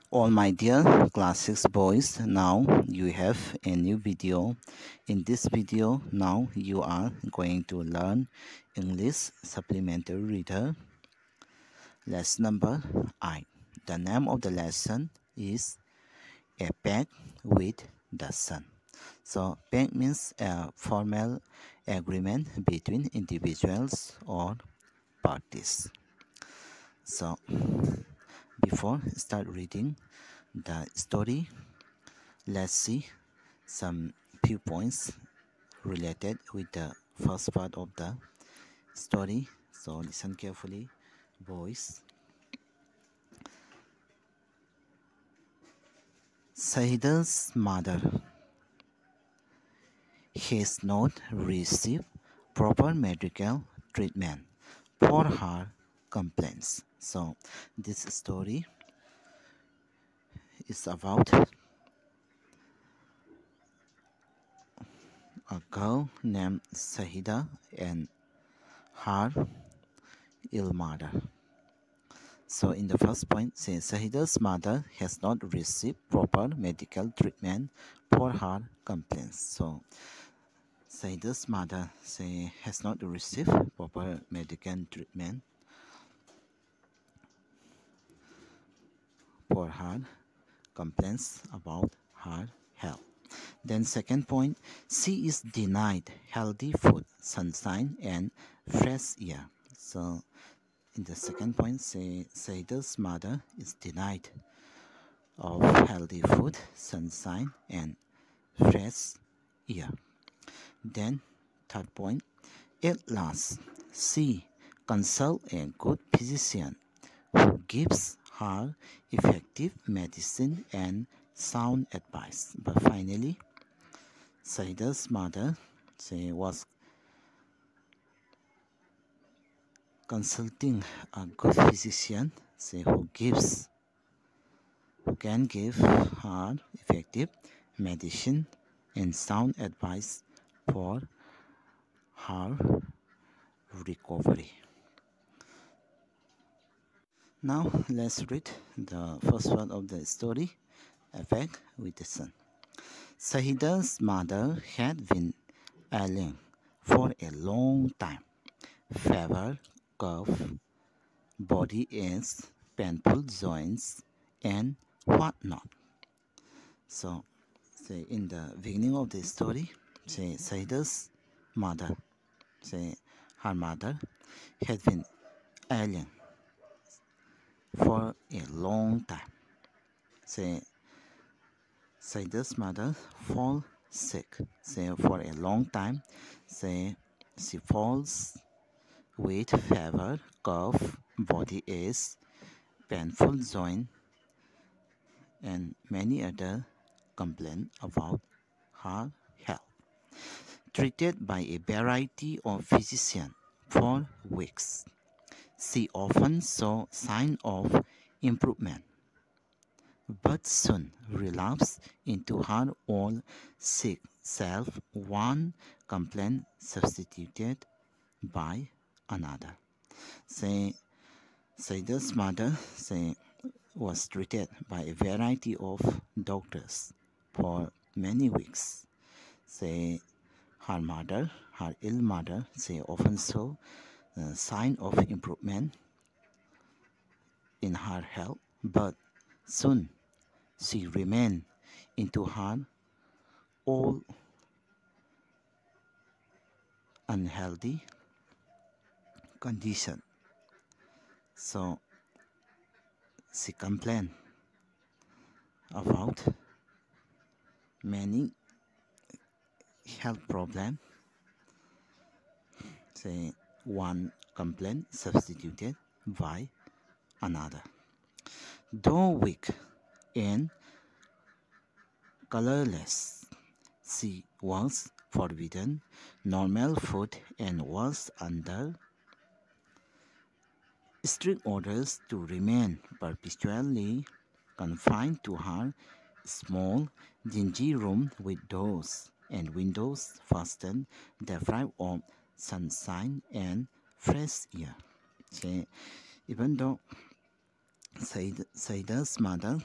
All my dear class 6 boys, now you have a new video. In this video, now you are going to learn English Supplementary Reader. Lesson number 8. The name of the lesson is A Pact with the Sun. So, pact means a formal agreement between individuals or parties. So, before start reading the story, let's see some few points related with the first part of the story. So listen carefully, boys. Sahida's mother has not received proper medical treatment for her complaints. So this story is about a girl named Sahida and her ill mother. So in the first point, say Sahida's mother has not received proper medical treatment for her complaints. So Sahida's mother has not received proper medical treatment for her complaints about her health. Then second point, she is denied healthy food, sunshine and fresh air. So in the second point, Saida's mother is denied of healthy food, sunshine and fresh air. Then third point, at last she consults a good physician who gives her effective medicine and sound advice. But finally, Saida's mother was consulting a good physician who can give her effective medicine and sound advice for her recovery. Now let's read the first part of the story, A Pact with the Sun. Sahida's mother had been ailing for a long time. Fever, cough, body aches, painful joints, and whatnot. So, in the beginning of the story, Saida's mother, her mother had been ailing for a long time. Saida's mother falls sick. For a long time, she falls with fever, cough, body aches, painful joint, and many other complaints about her health. Treated by a variety of physicians for weeks, she often saw signs of improvement, but soon relapsed into her old sick self, one complaint substituted by another. Saida's mother was treated by a variety of doctors for many weeks. Her ill mother, often saw a sign of improvement in her health, but soon she remained into her old unhealthy condition. So she complained about many health problems. One complaint substituted by another. Though weak and colorless, she was forbidden normal food and was under strict orders to remain perpetually confined to her small, dingy room with doors and windows fastened, deprived of sunshine and fresh air. Even though Saida's mother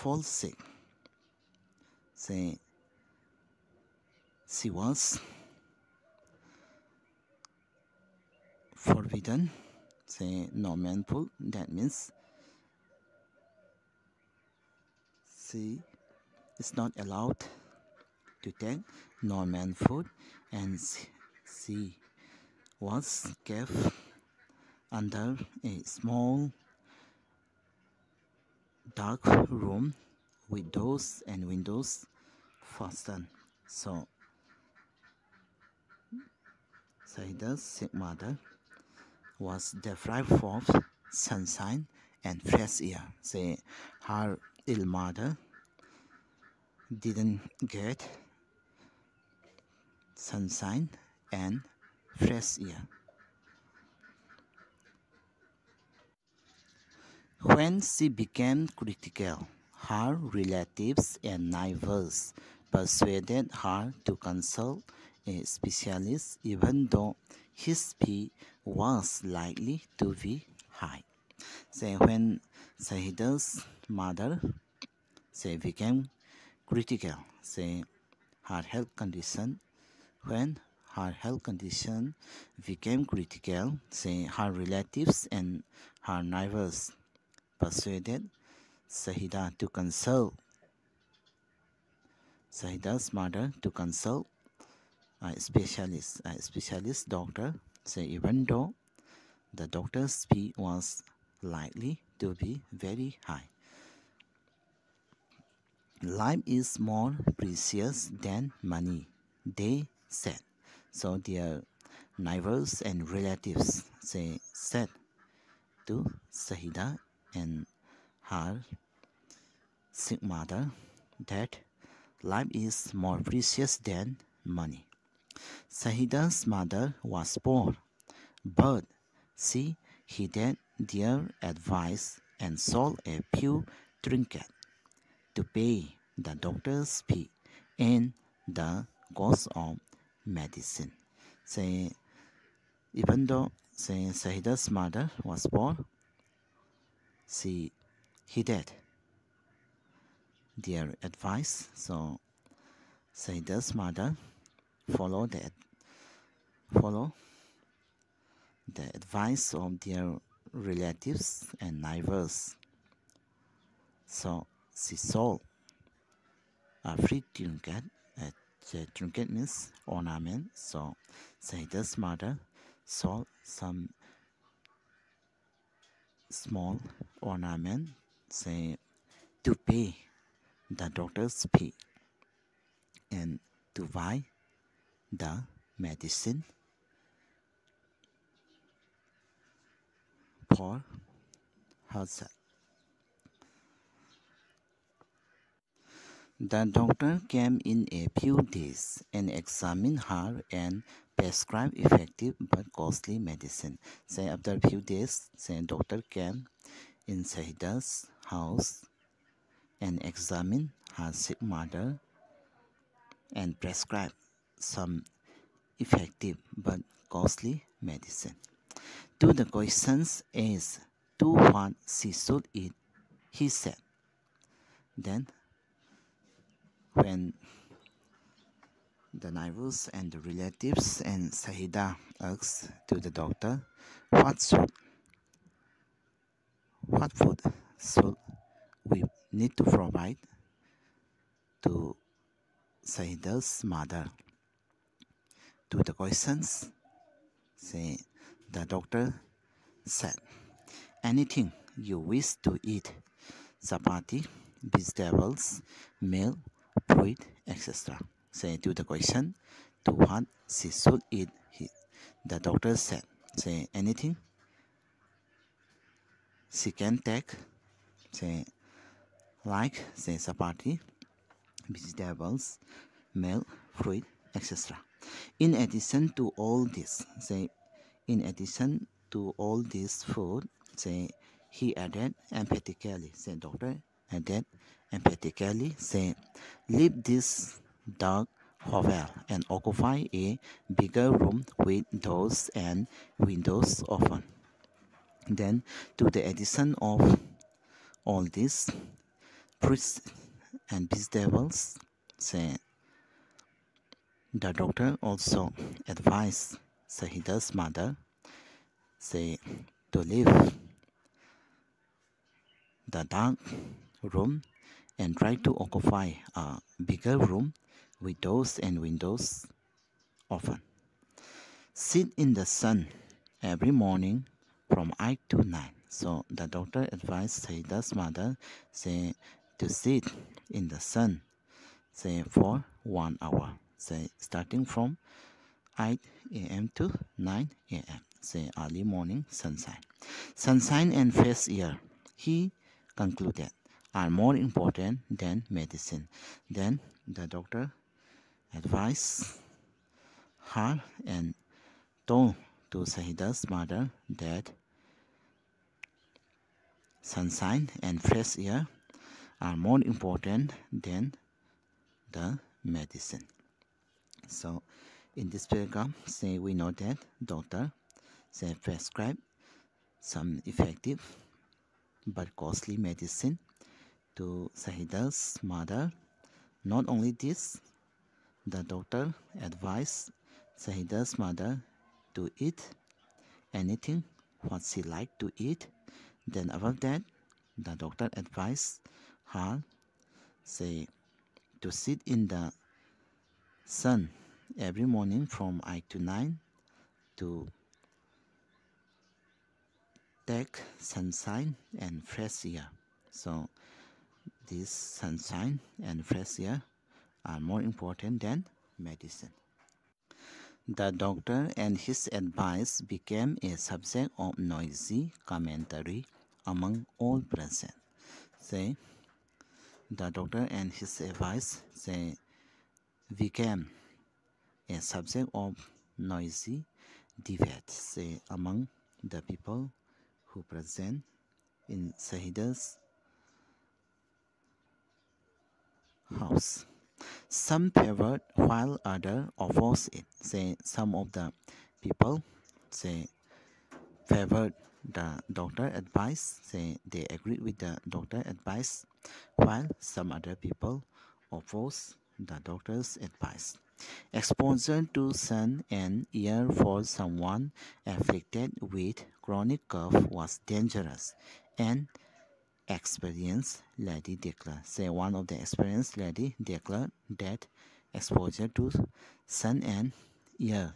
fall sick. Say she was forbidden. Say normal food. That means she is not allowed to take normal food, and she was kept under a small dark room with doors and windows fastened. So Sahida's sick mother was deprived of sunshine and fresh air. Say her ill mother didn't get sunshine and fresh air. When she became critical, her relatives and neighbors persuaded her to consult a specialist even though his fee was likely to be high. So when Sahida's mother became critical, her health condition, when her health condition became critical, her relatives and her neighbors persuaded Sahida's mother to consult a specialist doctor, even though the doctor's fee was likely to be very high. Life is more precious than money, they said. So their neighbors and relatives said to Sahida and her sick mother that life is more precious than money. Sahida's mother was poor, but she heeded their advice and sold a few trinkets to pay the doctor's fee and the cost of medicine. Even though Sahida's mother was poor, she heeded their advice. So Sahida's mother followed the advice of their relatives and neighbors. So she sold a free trinket. The trinket means ornament. So Sahida's mother sold some small ornament to pay the doctor's fee and to buy the medicine for herself. The doctor came in a few days and examined her and prescribed effective but costly medicine. After a few days, doctor came in Sahida's house and examined her sick mother and prescribed some effective but costly medicine. To the questions as to what she should eat, he said. Then, when the neighbors and the relatives and Sahida asked to the doctor, what food should we need to provide to Sahida's mother? To the questions, the doctor said, anything you wish to eat, chapati, vegetables, milk, fruit, etc. To the question, to what she should eat, the doctor said, anything she can take, like chapati, vegetables, milk, fruit, etc. In addition to all this, food, he added emphatically, doctor added emphatically, leave this dark hovel and occupy a bigger room with doors and windows open. Then, to the addition of all this, priests and vegetables. Say the doctor also advised Sahida's mother say to leave the dark room and try to occupy a bigger room with doors and windows open. Sit in the sun every morning from 8 to 9. So the doctor advised Sahida's mother say to sit in the sun say for 1 hour, say starting from 8 a.m. to 9 a.m. say early morning sunshine. Sunshine and fresh air, he concluded, are more important than medicine. Then the doctor advised her and told to Sahida's mother that sunshine and fresh air are more important than the medicine. So in this paragraph, say we know that doctor say prescribe some effective but costly medicine to Sahida's mother. Not only this, the doctor advised Sahida's mother to eat anything what she liked to eat. Then above that, the doctor advised her say to sit in the sun every morning from 8 to 9 to take sunshine and fresh air. So this sunshine and fresh air are more important than medicine. The doctor and his advice became a subject of noisy commentary among all present. Say, the doctor and his advice say became a subject of noisy debate say among the people who present in Sahida's house. Some favored while others opposed it. Say some of the people say favored the doctor advice. Say they agreed with the doctor advice, while some other people oppose the doctor's advice. Exposure to sun and air for someone afflicted with chronic cough was dangerous, and experienced lady declared. Say one of the experienced lady declared that exposure to sun and air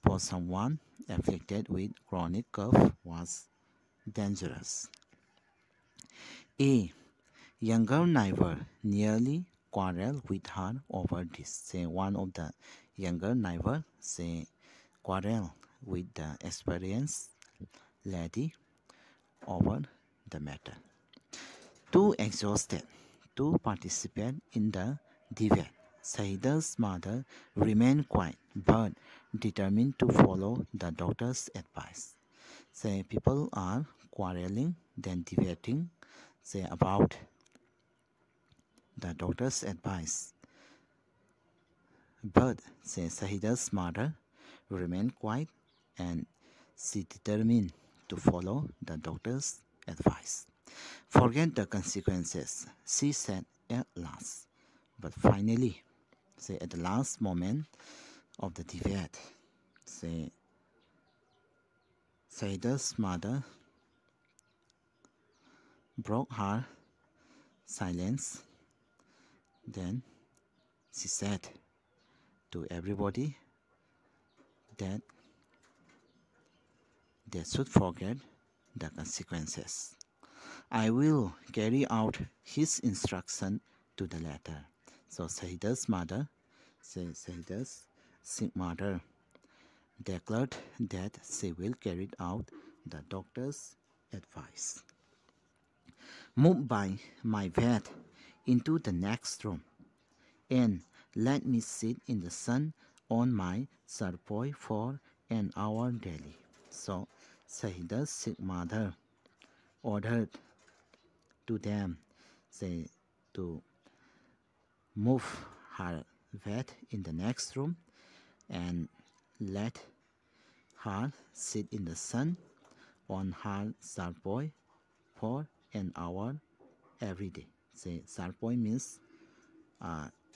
for someone afflicted with chronic cough was dangerous. A younger neighbor nearly quarreled with her over this. Say one of the younger neighbor say quarreled with the experienced lady over the matter. Too exhausted to participate in the debate, Sahida's mother remained quiet but determined to follow the doctor's advice. Say people are quarreling, then debating, say about the doctor's advice. But say Sahida's mother remained quiet and she determined to follow the doctor's advice. Forget the consequences, she said at last. But finally, say at the last moment of the debate, say Sahida's mother broke her silence. Then she said to everybody that they should forget the consequences. I will carry out his instruction to the letter. So Sahida's mother, Sahida's sick mother, declared that she will carry out the doctor's advice. Move by my bed into the next room and let me sit in the sun on my sarpoy for an hour daily. So Sahida's sick mother ordered to them say to move her bed in the next room and let her sit in the sun on her sarpoy for an hour every day. Say sarpoi means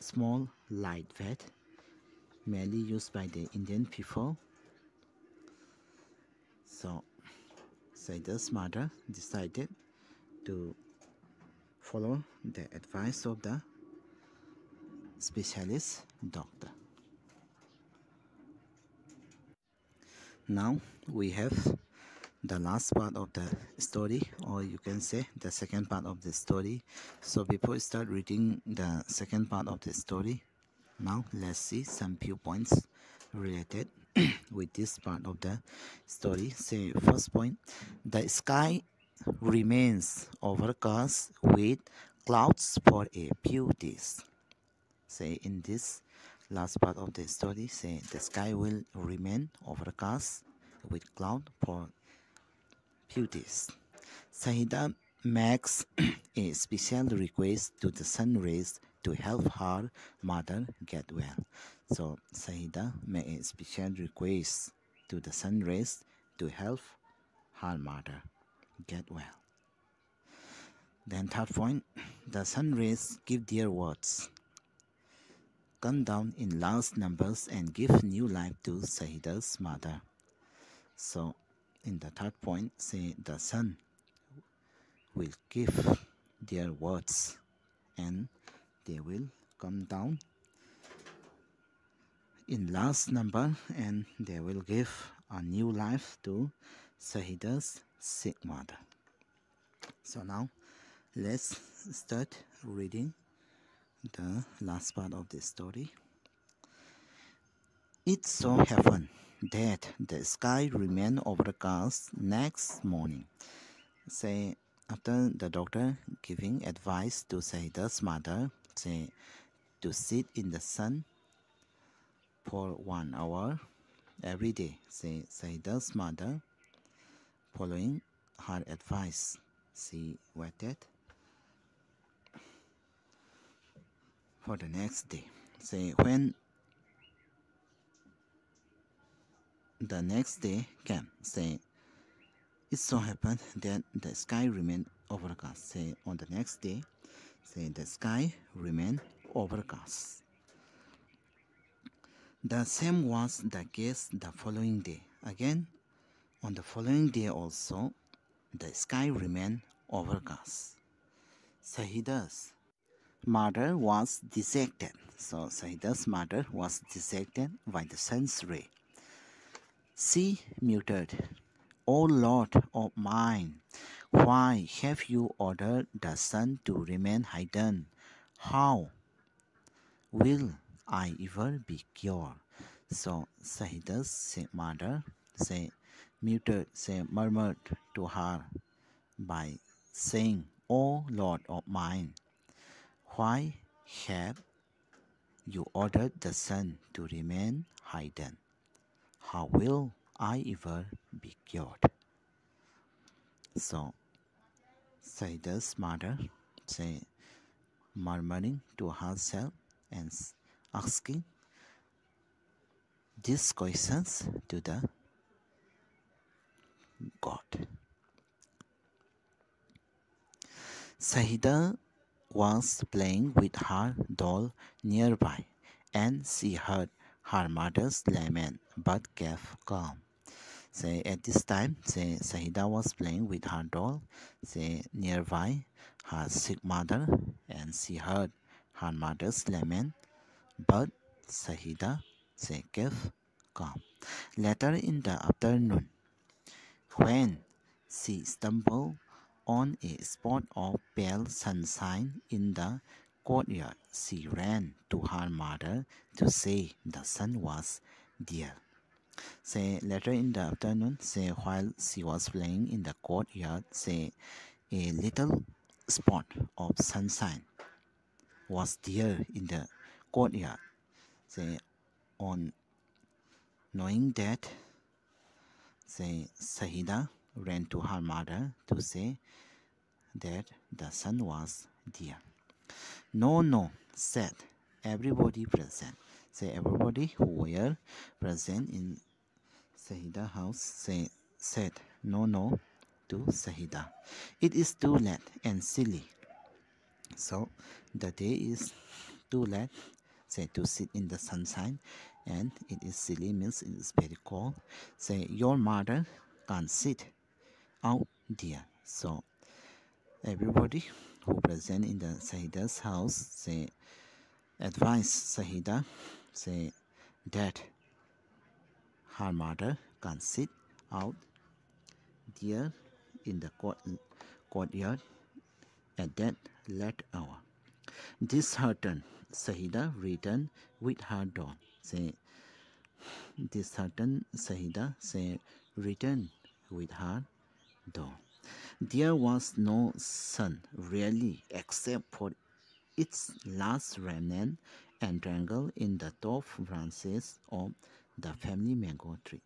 small light vat, mainly used by the Indian people. So Saida's mother decided to follow the advice of the specialist doctor. Now we have the last part of the story, or you can say the second part of the story. So before we start reading the second part of the story, now let's see some few points related with this part of the story. Say first point, the sky remains overcast with clouds for a few days. Say in this last part of the story, say the sky will remain overcast with cloud for few days. Sahida makes a special request to the sun rays to help her mother get well. So Sahida made a special request to the sun rays to help her mother get well. Then third point, the sun rays give their words, come down in large numbers and give new life to Sahida's mother. So in the third point, say the sun will give their words and they will come down in large number and they will give a new life to Sahida's sick mother. So now let's start reading the last part of the story. It so happened that the sky remained overcast next morning. Say after the doctor giving advice to Sahida's mother, say to sit in the sun for 1 hour every day. Say Sahida's mother, following her advice, she waited for the next day. Say when the next day came, say it so happened that the sky remained overcast. Say on the next day, say the sky remained overcast. The same was the case the following day. Again, on the following day also, the sky remained overcast. Sahida's mother was dejected. So Sahida's mother was dejected by the sun's ray. She muttered, "O Lord of mine, why have you ordered the sun to remain hidden? How will I ever be cured?" So Sahida's mother murmured to her by saying, "O Lord of mine, why have you ordered the sun to remain hidden? How will I ever be cured?" So Sahida's mother murmuring to herself and asking these questions to the God. Sahida was playing with her doll nearby and she heard her mother's lament but kept calm. At this time, Sahida was playing with her doll nearby her sick mother and she heard her mother's lament but Sahida kept calm. Later in the afternoon, when she stumbled on a spot of pale sunshine in the courtyard, she ran to her mother to say the sun was there. Later in the afternoon, while she was playing in the courtyard, a little spot of sunshine was there in the courtyard. On knowing that, Sahida ran to her mother to say that the sun was there. "No, no," said everybody present. Everybody who were present in Sahida's house said no, no to Sahida. "It is too late and silly. So the day is too late, say, to sit in the sunshine, and it is silly means it is very cold. Say your mother can't sit out there. So everybody who present in the Sahida's house, say, advise Sahida, say, that her mother can't sit out there in the courtyard at that late hour. Disheartened, Sahida returned with her dawn. Say, disheartened, Sahida, say, returned with her dawn. There was no sun really except for its last remnant entangled in the top branches of the family mango tree.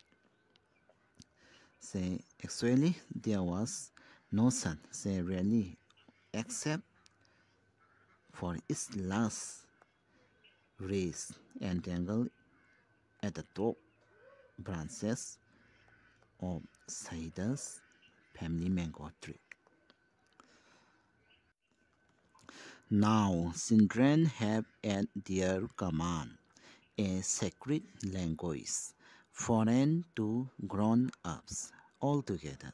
Say, actually, there was no sun, say, really, except for its last rays entangled at the top branches of Saida's family mango tree. Now, children have at their command a sacred language foreign to grown-ups altogether,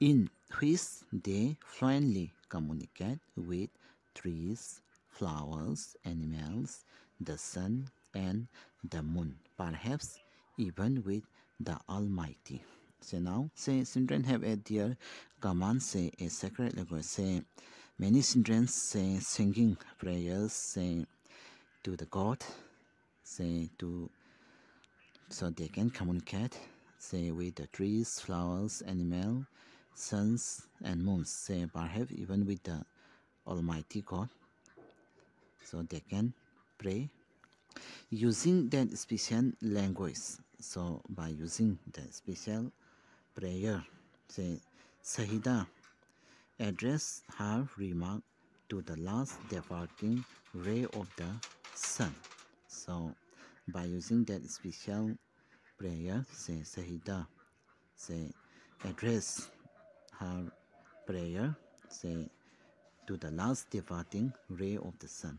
in which they fluently communicate with trees, flowers, animals, the sun, and the moon, perhaps even with the Almighty. So now, say, children have at their command, say, a sacred language. Say, many children say singing prayers, say, to the God, say, to so they can communicate, say, with the trees, flowers, animal, suns, and moons, say, perhaps even with the Almighty God. So they can pray using that special language. So by using the special prayer, say, Sahida address her remark to the last departing ray of the sun. So by using that special prayer, say, Sahida, say, address her prayer, say, to the last departing ray of the sun.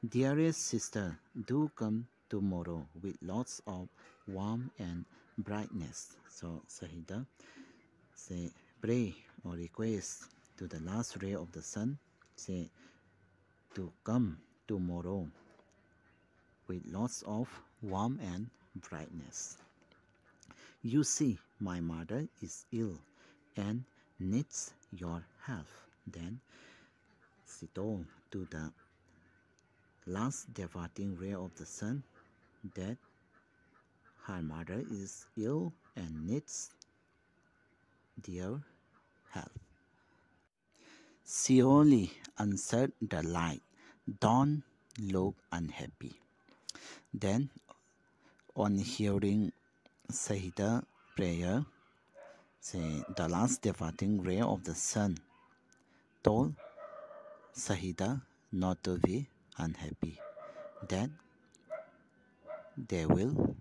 Dearest sister, do come tomorrow with lots of warmth and brightness. So Sahida, say, pray or request to the last ray of the sun, say, to come tomorrow with lots of warmth and brightness. You see, my mother is ill and needs your help. Then she told to the last departing ray of the sun that her mother is ill and needs their help. She only answered the light, "Don't look unhappy." Then, on hearing Sahida prayer, say, the last departing ray of the sun told Sahida not to be unhappy, that they will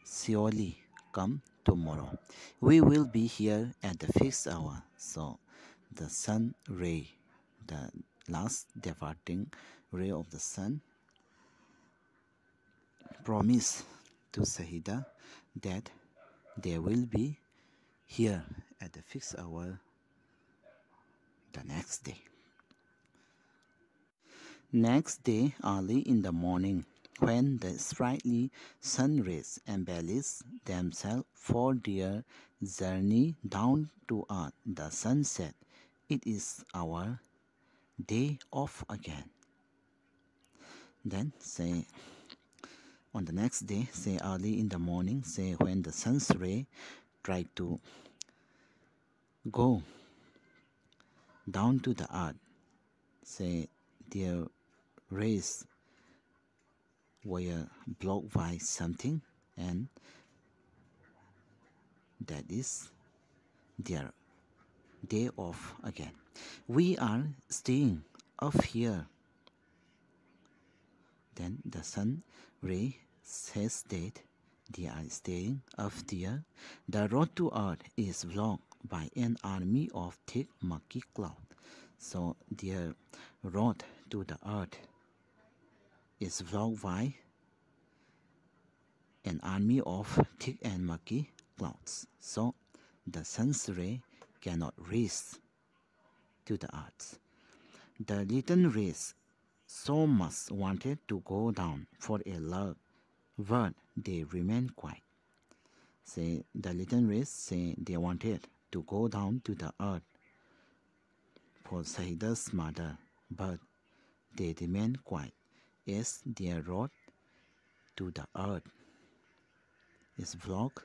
surely come tomorrow. We will be here at the fixed hour. So the sun ray, the last departing ray of the sun, promised to Sahida that they will be here at the fixed hour the next day. Next day, early in the morning, when the sprightly sun rays embellish themselves for their journey down to earth, the sun said, "It is our day off again." Then say, on the next day, say, early in the morning, say, when the sun's ray tried to go down to the earth, say, their rays were blocked by something, and that is their day off again. We are staying up here. Then the sun ray says that they are staying up there. The road to earth is blocked by an army of thick murky cloud. So their road to the earth is blocked by an army of thick and murky clouds. So the sun's ray cannot reach to the earth. The little rays so much wanted to go down for a love, but they remained quiet. Say the little rays say they wanted to go down to the earth for Sahida's mother, but they remained quiet as their road to the earth is blocked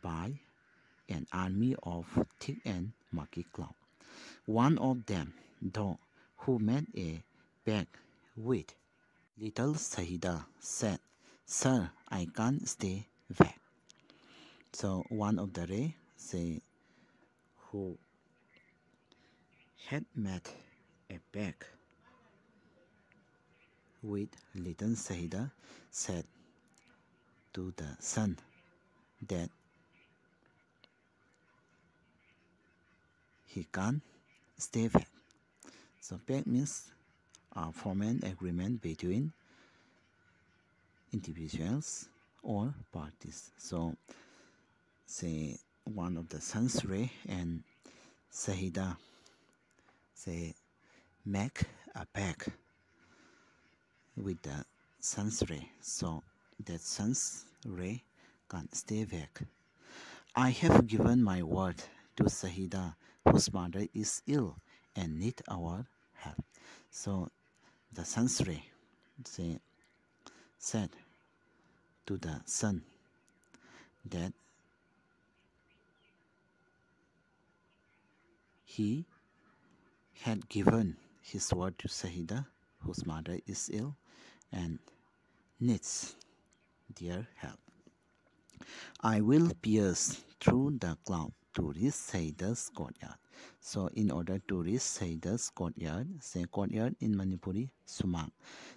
by an army of thick and murky clouds. One of them, though, who made a pact with little Sahida, said, "Sir, I can't stay back." So one of the Ray, say, who had made a pact with little Sahida, said to the sun that he can't stay back. So pact means a formal agreement between individuals or parties. So say one of the sun's ray and Sahida say make a pact with the sun's ray so that sun's ray can't stay back. I have given my word to Sahida, whose mother is ill and need our help. So the sun's ray said to the sun that he had given his word to Sahida, whose mother is ill and needs their help. I will pierce through the cloud to reach Sahida's courtyard. So in order to reach Sahida's courtyard, say courtyard in Manipuri, Sumak.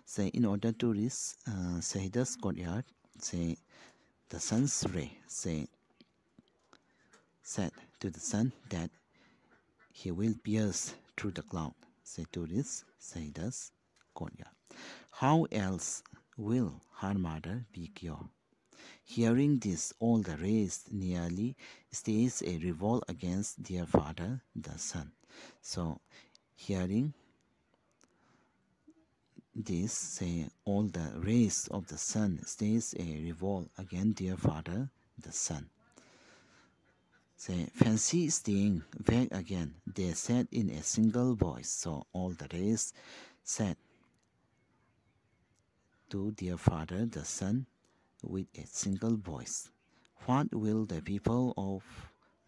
Say in order to reach Sahida's courtyard, say the sun's ray, say said to the sun that he will pierce through the cloud, say to reach Sahida's courtyard. How else will her mother be cured? Hearing this, all the rays nearly staged a revolt against their father, the sun. So, hearing this, say all the rays of the sun staged a revolt against their father, the sun. Say, fancy staying back again, they said in a single voice. So all the rays said to their father, the sun, with a single voice, "What will the people of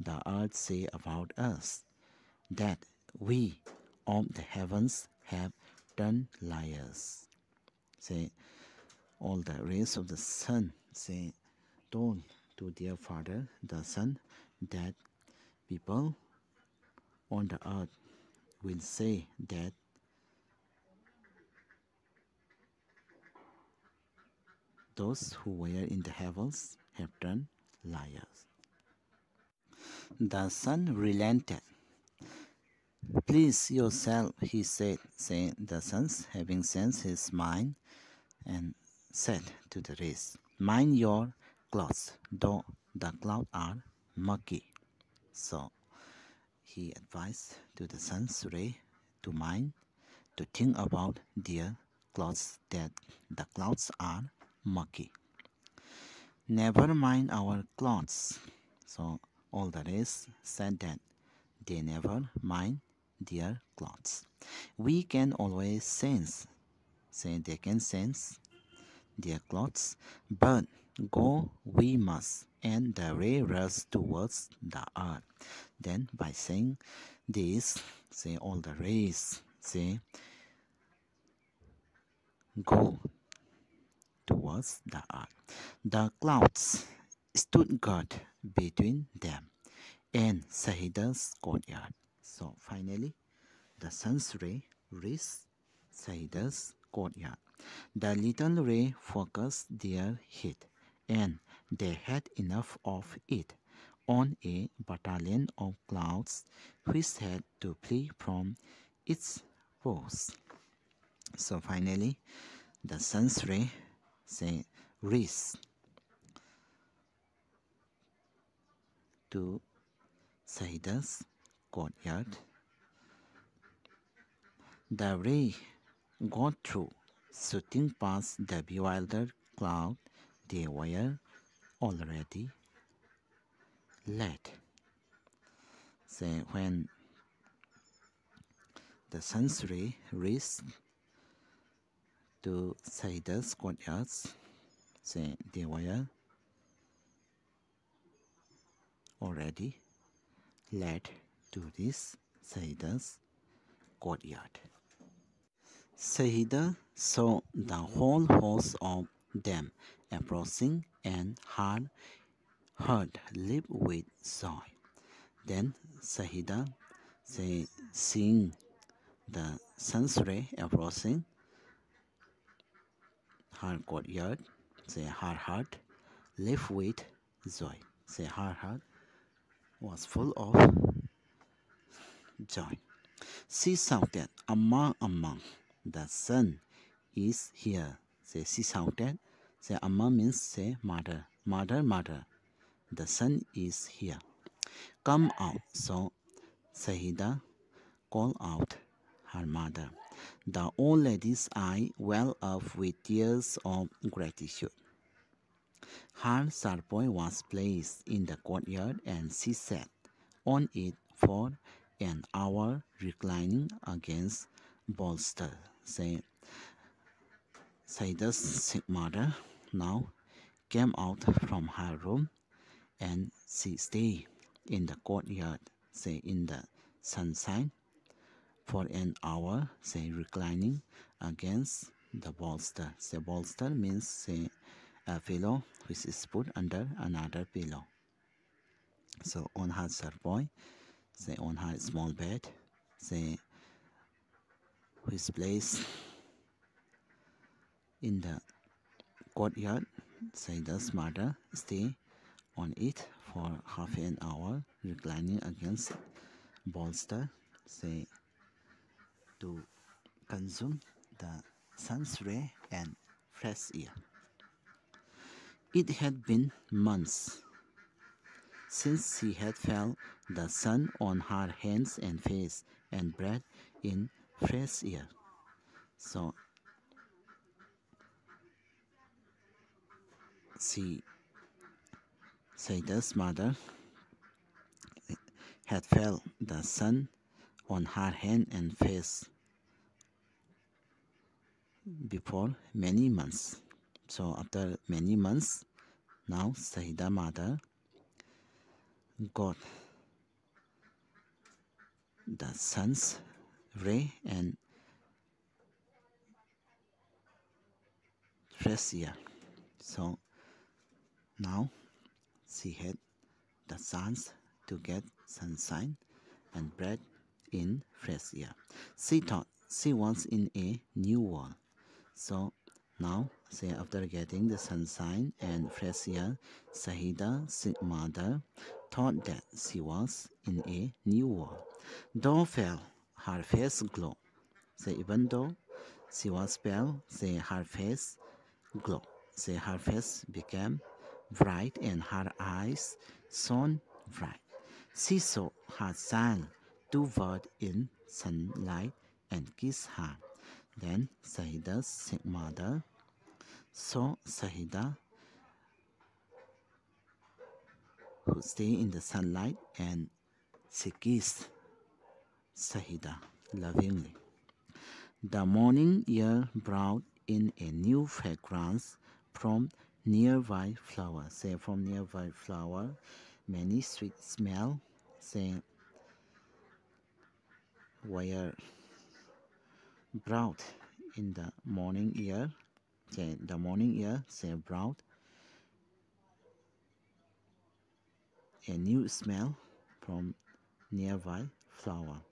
the earth say about us? That we of the heavens have turned liars." Say, all the rays of the sun say, told to their father, the sun, that people on the earth will say that those who were in the heavens have turned liars. The sun relented. "Please yourself," he said, saying the sun, having sensed his mind, and said to the rays, "Mind your clouds, though the clouds are murky." So he advised to the sun's ray to mind, to think about their clouds, that the clouds are murky. "Never mind our clouds." So all the rays said that they never mind their clouds. "We can always sense," say they can sense their clouds, "but go we must." And the ray rushed towards the earth. Then by saying this, say all the rays say go towards the earth. The clouds stood guard between them and Sahida's courtyard. So finally, the sun's ray reached Sahida's courtyard. The little ray focused their heat, and they had enough of it. on a battalion of clouds which had to flee from its foes. So finally, the sun's ray reached to Sahida's courtyard. The ray got through, shooting past the bewildered cloud. They were already late. Say when the sun's ray reached to Sahida's courtyards, say they were already led to this Sahida's courtyard. Sahida saw the whole host of them approaching, and her heart leaped with joy. Then Sahida, seeing the sun's ray approaching her courtyard, her heart leaped with joy. Her heart was full of joy. She shouted, "Amma, Amma, the sun is here." She shouted. Amma means mother, mother, mother. The sun is here. Come out. So Sahida called out her mother. The old lady's eye welled up with tears of gratitude. Her sarpoy was placed in the courtyard, and she sat on it for an hour, reclining against bolster. Sahida's sick mother now came out from her room, and she stayed in the courtyard, in the sunshine, for an hour, reclining against the bolster. Bolster means a pillow which is put under another pillow. So on her sarpoy, on her small bed, which placed in the courtyard, Saida's mother stay on it for half an hour, reclining against bolster, to consume the sun's ray and fresh air. It had been months since she had felt the sun on her hands and face and breathed in fresh air. So Saida's mother had felt the sun on her hand and face before many months. So after many months, now Sahida's mother got the sun's ray and fresh air. So now she had the chance to get sunshine and breathe in fresh air. She thought she was in a new world. So now, after getting the sunshine and fresh air, Sahida's mother thought that she was in a new world. Though pale, her face glowed. Even though she was pale, her face glowed. Her face became bright and her eyes shone bright. She saw her child do bird in sunlight and kissed her. Then Sahida's mother saw Sahida who stay in the sunlight, and she kissed Sahida lovingly. The morning air brought in a new fragrance from nearby flowers. From nearby flower, many sweet smell were brought in the morning air. The morning air brought a new smell from nearby flower.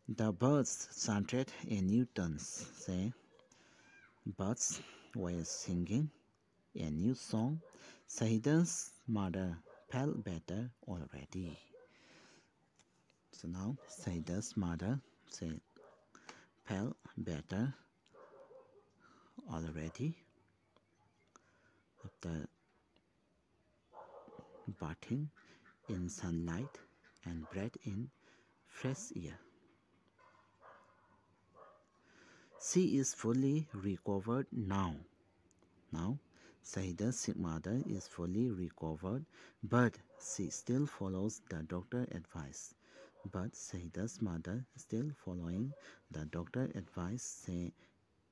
The birds chanted a new tune. Birds were singing a new song. Sahida's mother felt better already. So now Sahida's mother said felt better already after bathing in sunlight and breathed in fresh air. She is fully recovered now. Now, Sahida's mother is fully recovered, but she still follows the doctor's advice. But Sahida's mother still following the doctor's advice, say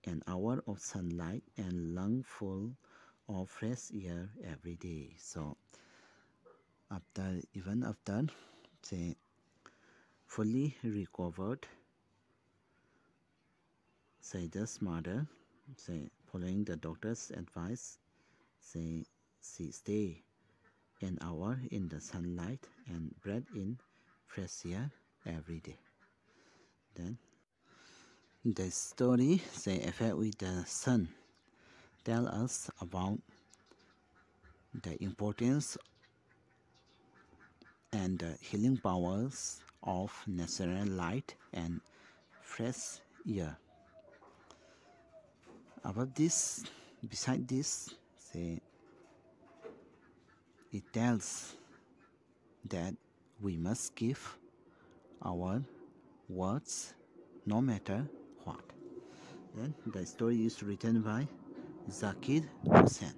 an hour of sunlight and lung full of fresh air every day. So even after say fully recovered, Sahida's mother say following the doctor's advice, say she stay an hour in the sunlight and breathe in fresh air every day. Then the story say effect with the sun tell us about the importance and the healing powers of natural light and fresh air. Above this, beside this, say it tells that we must give our words no matter what. Then the story is written by Zakir Hussain.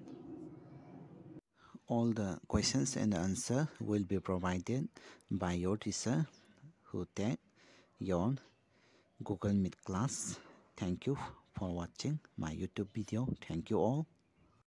All the questions and answer will be provided by your teacher who take your Google Meet class. Thank you for watching my YouTube video. Thank you all.